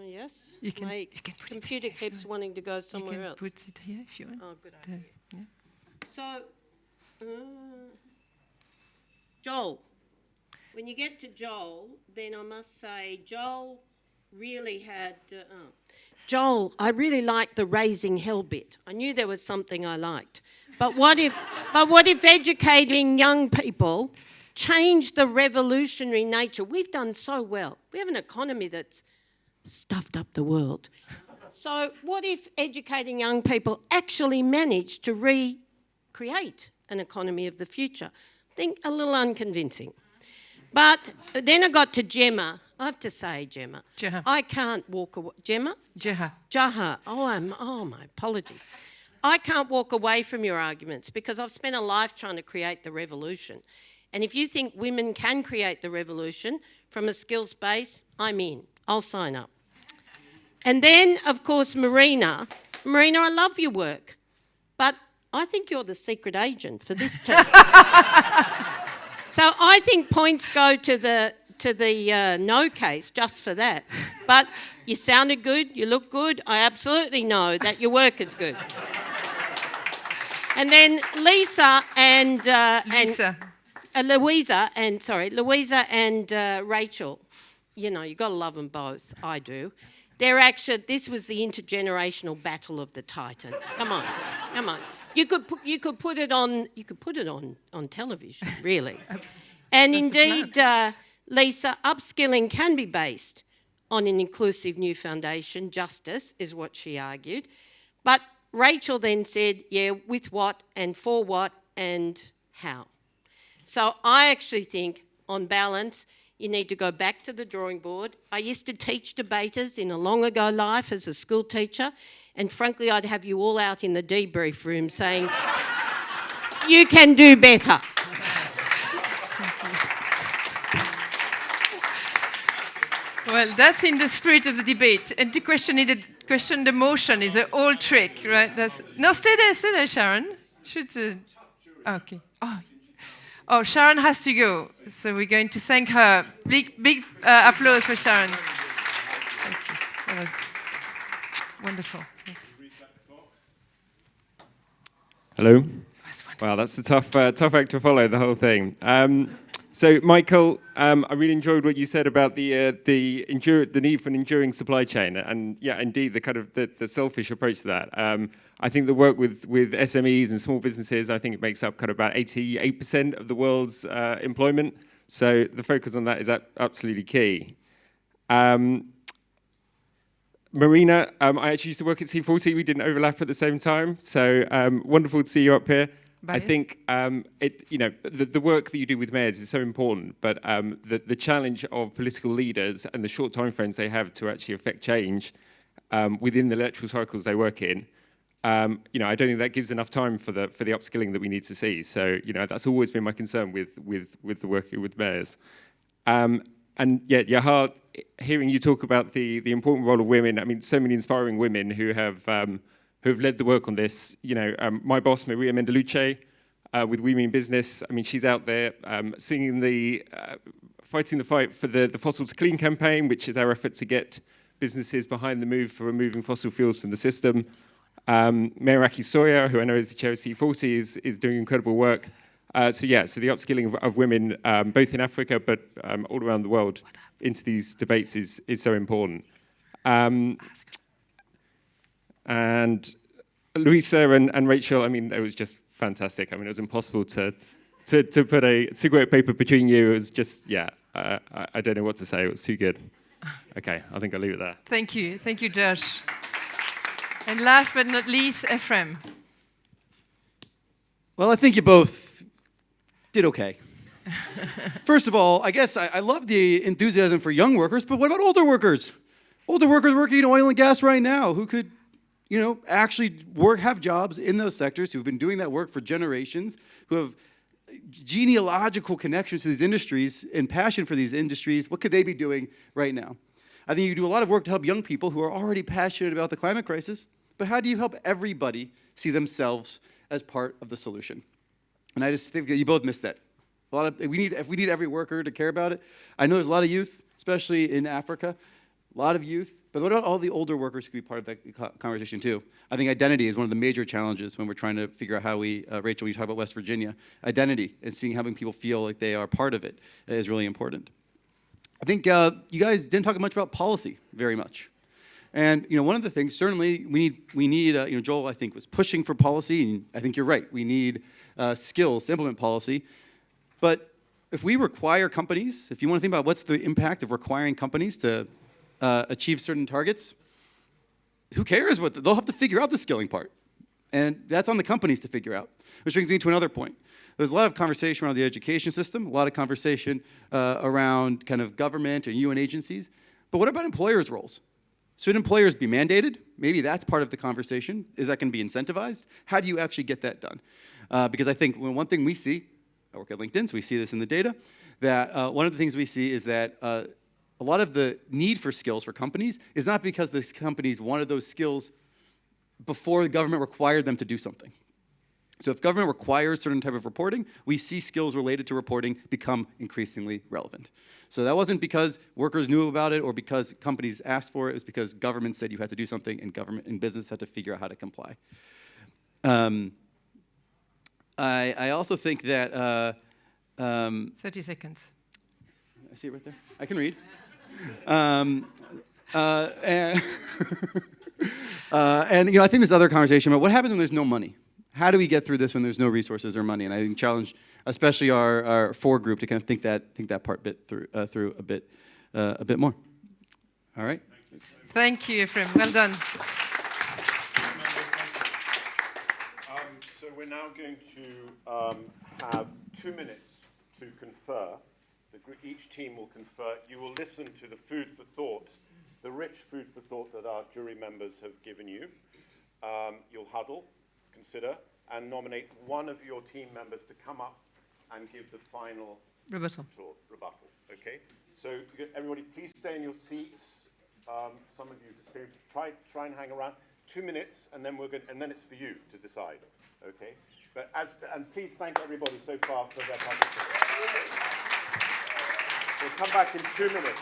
[SPEAKER 10] yes, my computer keeps wanting to go somewhere else.
[SPEAKER 1] You can put it here if you want.
[SPEAKER 10] Oh, good idea. Yeah. So, Joel, when you get to Joel, then I must say Joel really had... Joel, I really liked the raising hell bit. I knew there was something I liked. But what if educating young people changed the revolutionary nature? We've done so well. We have an economy that's stuffed up the world. So what if educating young people actually managed to recreate an economy of the future? I think a little unconvincing. But then I got to Gemma. I have to say, Gemma, I can't walk away. Gemma? Jaha. Oh, my apologies. I can't walk away from your arguments because I've spent a life trying to create the revolution. And if you think women can create the revolution from a skills base, I'm in. I'll sign up. And then, of course, Marina. Marina, I love your work, but I think you're the secret agent for this team. So I think points go to the no case just for that. But you sounded good, you look good. I absolutely know that your work is good. And then Louisa and Rachel. You know, you got to love them both. I do. This was the intergenerational battle of the titans. Come on. You could put it on television, really. And indeed, Lisa, upskilling can be based on an inclusive new foundation. Justice is what she argued. But Rachel then said, yeah, with what and for what and how. So I actually think, on balance, you need to go back to the drawing board. I used to teach debaters in a long ago life as a school teacher, and frankly, I'd have you all out in the debrief room saying, you can do better.
[SPEAKER 1] Well, that's in the spirit of the debate. And to question the motion is an old trick, right? No, stay there, Sharon. Okay. Oh, Sharon has to go, so we're going to thank her. Big applause for Sharon. Thank you. That was wonderful. Thanks.
[SPEAKER 11] Hello. Wow, that's a tough act to follow, the whole thing. So, Michael, I really enjoyed what you said about the need for an enduring supply chain, and yeah, indeed, the selfish approach to that. I think the work with SMEs and small businesses, I think it makes up kind of about 88% of the world's employment. So the focus on that is absolutely key. Marina, I actually used to work at C40. We didn't overlap at the same time. So wonderful to see you up here. Bias. I think the work that you do with mayors is so important, but the challenge of political leaders and the short time frames they have to actually affect change within the electoral cycles they work in, I don't think that gives enough time for the upskilling that we need to see. So that's always been my concern with the work with mayors. And yeah, Yahar, hearing you talk about the important role of women, I mean, so many inspiring women who have led the work on this. My boss, Maria Mendeluce, with We Mean Business, I mean, she's out there singing fighting the fight for the Fossil to Clean campaign, which is our effort to get businesses behind the move for removing fossil fuels from the system. Mayor Aki Soya, who I know is the chair of C40, is doing incredible work. So the upskilling of women, both in Africa but all around the world, into these debates is so important. And Louisa and Rachel, I mean, it was just fantastic. I mean, it was impossible to put a cigarette paper between you. It was just, I don't know what to say. It was too good. Okay, I think I'll leave it there.
[SPEAKER 1] Thank you, Josh. And last but not least, Ephraim.
[SPEAKER 12] Well, I think you both did okay. First of all, I guess I love the enthusiasm for young workers, but what about older workers? Older workers working in oil and gas right now who could, actually have jobs in those sectors, who've been doing that work for generations, who have genealogical connections to these industries and passion for these industries. What could they be doing right now? I think you do a lot of work to help young people who are already passionate about the climate crisis, but how do you help everybody see themselves as part of the solution? And I just think that you both missed that. We need every worker to care about it. I know there's a lot of youth, especially in Africa, a lot of youth. But what about all the older workers who could be part of that conversation too? I think identity is one of the major challenges when we're trying to figure out how Rachel, you talk about West Virginia, identity and having people feel like they are part of it is really important. I think you guys didn't talk much about policy very much. And one of the things, certainly, we need Joel, I think, was pushing for policy, and I think you're right. We need skills to implement policy. But if we require companies, if you want to think about what's the impact of requiring companies to achieve certain targets, who cares? They'll have to figure out the skilling part. And that's on the companies to figure out. Which brings me to another point. There's a lot of conversation around the education system, a lot of conversation around kind of government and UN agencies. But what about employers' roles? Should employers be mandated? Maybe that's part of the conversation. Is that going to be incentivized? How do you actually get that done? Because I think one thing we see, I work at LinkedIn, so we see this in the data, that one of the things we see is that a lot of the need for skills for companies is not because the companies wanted those skills before the government required them to do something. So if government requires certain type of reporting, we see skills related to reporting become increasingly relevant. So that wasn't because workers knew about it or because companies asked for it. It was because government said you had to do something, and government and business had to figure out how to comply. I also think that
[SPEAKER 1] 30 seconds.
[SPEAKER 12] I see it right there. I can read. And I think this other conversation about what happens when there's no money. How do we get through this when there's no resources or money? And I challenge, especially our four group, to kind of think that part through a bit more. All right.
[SPEAKER 1] Thank you, Ephraim. Well done.
[SPEAKER 2] So we're now going to have 2 minutes to confer. Each team will confer. You will listen to the food for thought, the rich food for thought that our jury members have given you. You'll huddle, consider, and nominate one of your team members to come up and give the final
[SPEAKER 1] rebuttal.
[SPEAKER 2] Okay? So everybody, please stay in your seats. Some of you just try and hang around. 2 minutes, and then it's for you to decide. Okay? And please thank everybody so far for their participation. We'll come back in 2 minutes.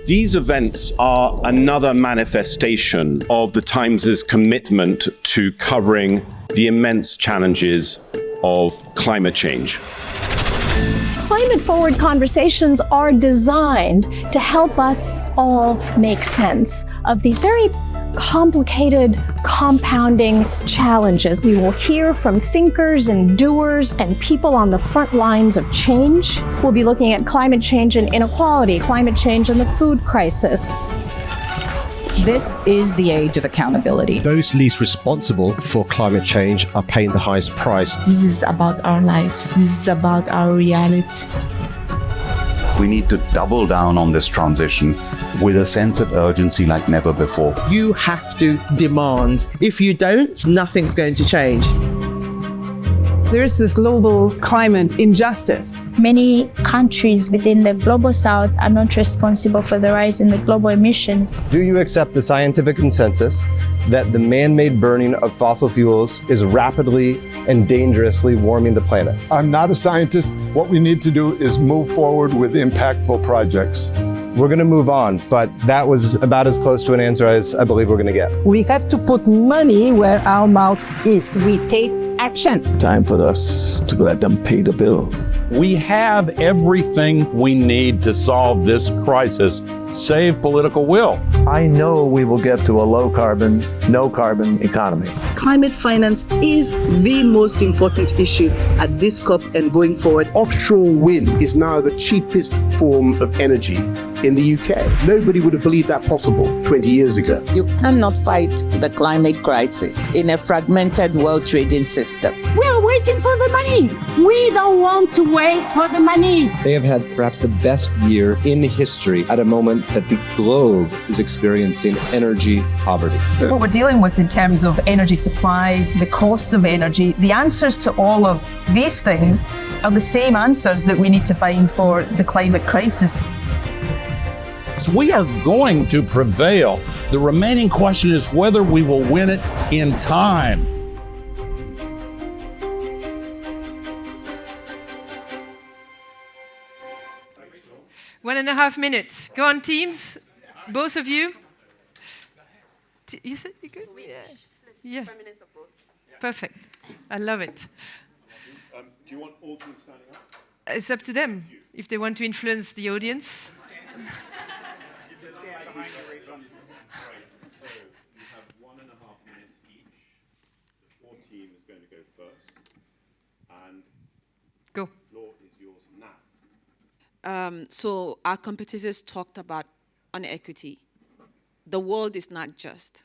[SPEAKER 2] These events are another manifestation of the Times' commitment to covering the immense challenges of climate change.
[SPEAKER 13] Climate-forward conversations are designed to help us all make sense of these very complicated, compounding challenges. We will hear from thinkers and doers and people on the front lines of change. We'll be looking at climate change and inequality, climate change and the food crisis.
[SPEAKER 14] This is the age of accountability.
[SPEAKER 15] Those least responsible for climate change are paying the highest price.
[SPEAKER 16] This is about our lives. This is about our reality.
[SPEAKER 17] We need to double down on this transition with a sense of urgency like never before.
[SPEAKER 18] You have to demand. If you don't, nothing's going to change.
[SPEAKER 19] There's this global climate injustice.
[SPEAKER 13] Many countries within the global south are not responsible for the rise in the global emissions.
[SPEAKER 15] Do you accept the scientific consensus that the man-made burning of fossil fuels is rapidly and dangerously warming the planet?
[SPEAKER 20] I'm not a scientist. What we need to do is move forward with impactful projects.
[SPEAKER 15] We're going to move on, but that was about as close to an answer as I believe we're going to get.
[SPEAKER 16] We have to put money where our mouth is.
[SPEAKER 13] We take action.
[SPEAKER 21] Time for us to let them pay the bill.
[SPEAKER 22] We have everything we need to solve this crisis, save political will.
[SPEAKER 21] I know we will get to a low carbon, no carbon economy.
[SPEAKER 23] Climate finance is the most important issue at this COP and going forward.
[SPEAKER 24] Offshore wind is now the cheapest form of energy in the UK. Nobody would have believed that possible 20 years ago.
[SPEAKER 25] You cannot fight the climate crisis in a fragmented world trading system.
[SPEAKER 16] We are waiting for the money. We don't want to wait for the money.
[SPEAKER 26] They have had perhaps the best year in history at a moment that the globe is experiencing energy poverty.
[SPEAKER 27] What we're dealing with in terms of energy supply, the cost of energy, the answers to all of these things are the same answers that we need to find for the climate crisis.
[SPEAKER 22] We are going to prevail. The remaining question is whether we will win it in time.
[SPEAKER 1] One and a half minutes. Go on, teams. Both of you. You said you could? Yeah. Perfect. I love it.
[SPEAKER 2] Do you want all teams standing up?
[SPEAKER 1] It's up to them if they want to influence the audience.
[SPEAKER 2] So you have 1.5 minutes each. The 4 team is going to go first. And
[SPEAKER 1] go.
[SPEAKER 2] The floor is yours now.
[SPEAKER 6] So our competitors talked about inequity. The world is not just.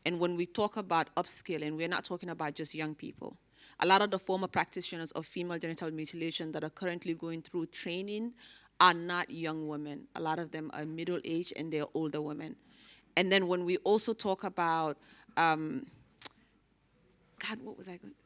[SPEAKER 6] And when we talk about upskilling, we're not talking about just young people. A lot of the former practitioners of female genital mutilation that are currently going through training are not young women. A lot of them are middle-aged and they're older women. And then when we also talk about, God, what was I going to,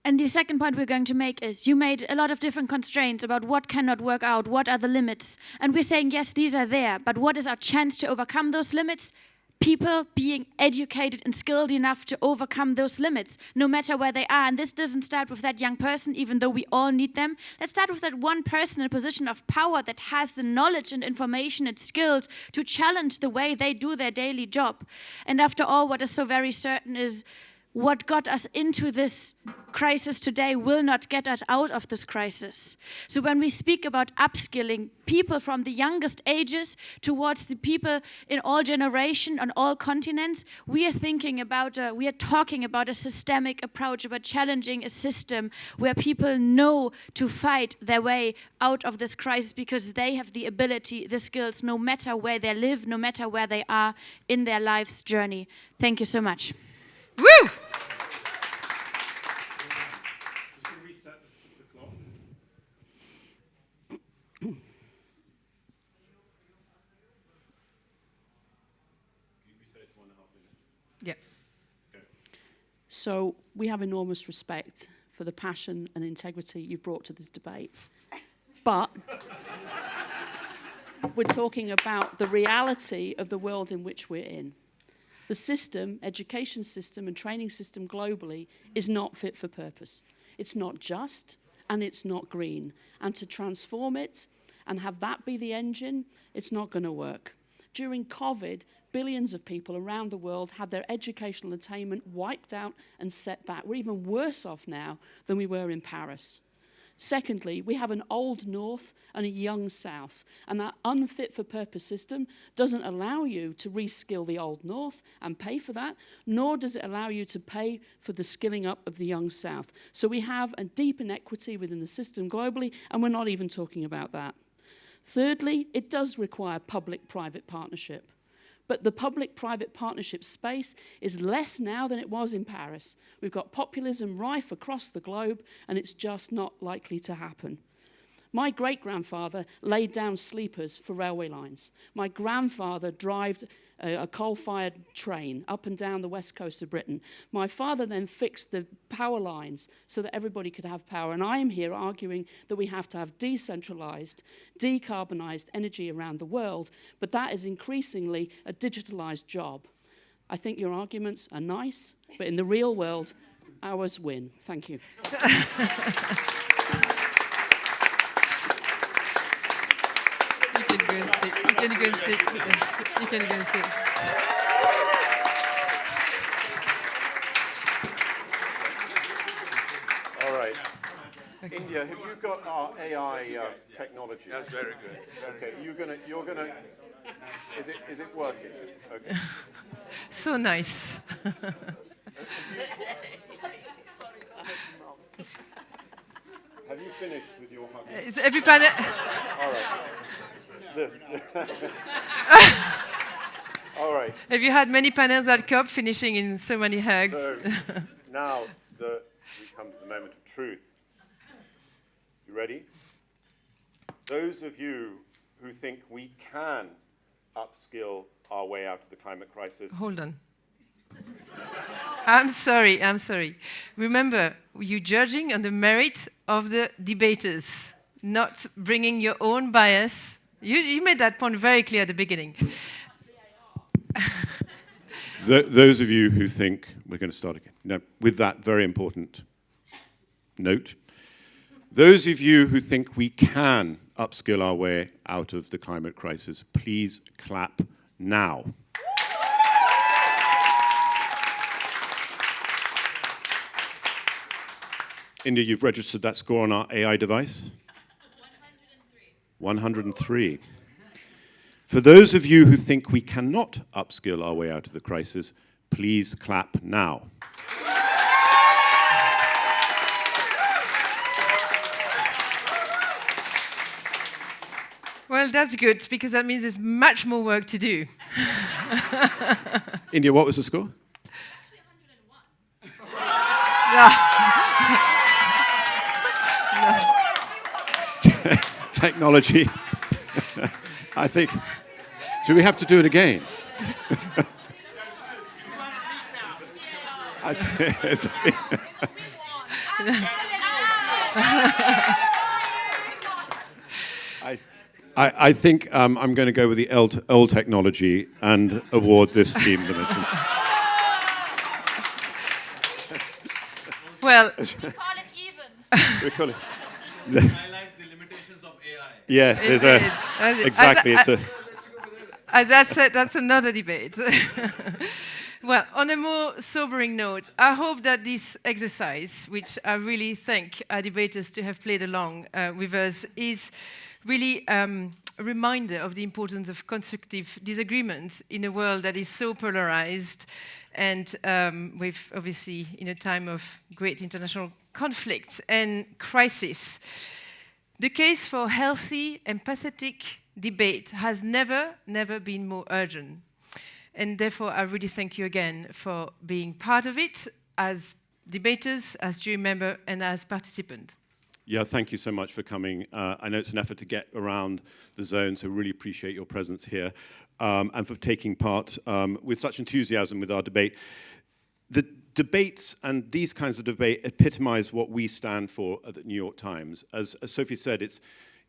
[SPEAKER 3] And the second point we're going to make is you made a lot of different constraints about what cannot work out, what are the limits. And we're saying, yes, these are there, but what is our chance to overcome those limits? People being educated and skilled enough to overcome those limits, no matter where they are. And this doesn't start with that young person, even though we all need them. Let's start with that one person in a position of power that has the knowledge and information and skills to challenge the way they do their daily job. And after all, what is so very certain is what got us into this crisis today will not get us out of this crisis. So when we speak about upskilling people from the youngest ages towards the people in all generations, on all continents, we are talking about a systemic approach, about challenging a system where people know to fight their way out of this crisis because they have the ability, the skills, no matter where they live, no matter where they are in their life's journey. Thank you so much.
[SPEAKER 1] Woo! Yeah.
[SPEAKER 4] So we have enormous respect for the passion and integrity you've brought to this debate. But we're talking about the reality of the world in which we're in. The system, education system and training system globally is not fit for purpose. It's not just and it's not green. And to transform it and have that be the engine, it's not going to work. During COVID, billions of people around the world had their educational attainment wiped out and set back. We're even worse off now than we were in Paris. Secondly, we have an old North and a young South, and that unfit-for-purpose system doesn't allow you to reskill the old North and pay for that, nor does it allow you to pay for the skilling up of the young South. So we have a deep inequity within the system globally, and we're not even talking about that. Thirdly, it does require public-private partnership. But the public-private partnership space is less now than it was in Paris. We've got populism rife across the globe, and it's just not likely to happen. My great-grandfather laid down sleepers for railway lines. My grandfather drove a coal-fired train up and down the west coast of Britain. My father then fixed the power lines so that everybody could have power. And I am here arguing that we have to have decentralized, decarbonized energy around the world, but that is increasingly a digitalized job. I think your arguments are nice, but in the real world, ours win. Thank you.
[SPEAKER 1] You can go and sit. You can go and sit. You can go and sit.
[SPEAKER 2] All right. Okay. India, have you got our AI technology?
[SPEAKER 5] That's very good.
[SPEAKER 2] Okay, you're gonna. Is it working? Okay.
[SPEAKER 1] So nice.
[SPEAKER 2] Have you finished with your hugging?
[SPEAKER 1] Is every panel?
[SPEAKER 2] All right. All right.
[SPEAKER 1] Have you had many panels at COP finishing in so many hugs?
[SPEAKER 2] So now we come to the moment of truth. You ready? Those of you who think we can upskill our way out of the climate crisis.
[SPEAKER 1] Hold on. I'm sorry. Remember, you're judging on the merit of the debaters, not bringing your own bias. You made that point very clear at the beginning.
[SPEAKER 2] Those of you who think we're going to start again. Now, with that very important note, those of you who think we can upskill our way out of the climate crisis, please clap now. India, you've registered that score on our AI device? 103. For those of you who think we cannot upskill our way out of the crisis, please clap now.
[SPEAKER 1] Well, that's good, because that means there's much more work to do.
[SPEAKER 2] India, what was the score?
[SPEAKER 1] Actually 101.
[SPEAKER 2] No. Technology. I think. Do we have to do it again? I think I'm going to go with the old technology and award this team the mission.
[SPEAKER 1] Well,
[SPEAKER 2] we call it even. Highlights the limitations of AI. Yes, exactly.
[SPEAKER 1] As that said, that's another debate. Well, on a more sobering note, I hope that this exercise, which I really thank our debaters to have played along with us, is really a reminder of the importance of constructive disagreement in a world that is so polarized and with obviously in a time of great international conflict and crisis. The case for healthy, empathetic debate has never been more urgent. And therefore, I really thank you again for being part of it as debaters, as jury member, and as participant.
[SPEAKER 2] Yeah, thank you so much for coming. I know it's an effort to get around the zone, so really appreciate your presence here and for taking part with such enthusiasm with our debate. The debates and these kinds of debate epitomize what we stand for at the New York Times. As Sophie said, it's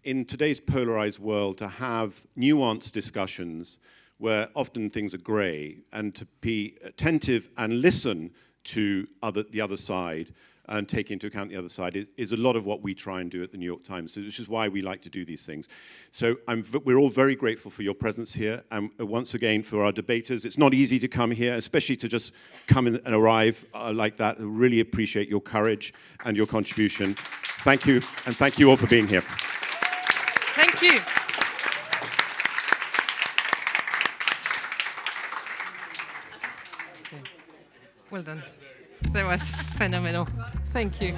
[SPEAKER 2] in today's polarized world to have nuanced discussions where often things are grey, and to be attentive and listen to the other side and take into account the other side is a lot of what we try and do at the New York Times, which is why we like to do these things. So we're all very grateful for your presence here, and once again for our debaters. It's not easy to come here, especially to just come in and arrive like that. I really appreciate your courage and your contribution. Thank you, and thank you all for being here.
[SPEAKER 1] Thank you. Well done. That was phenomenal. Thank you.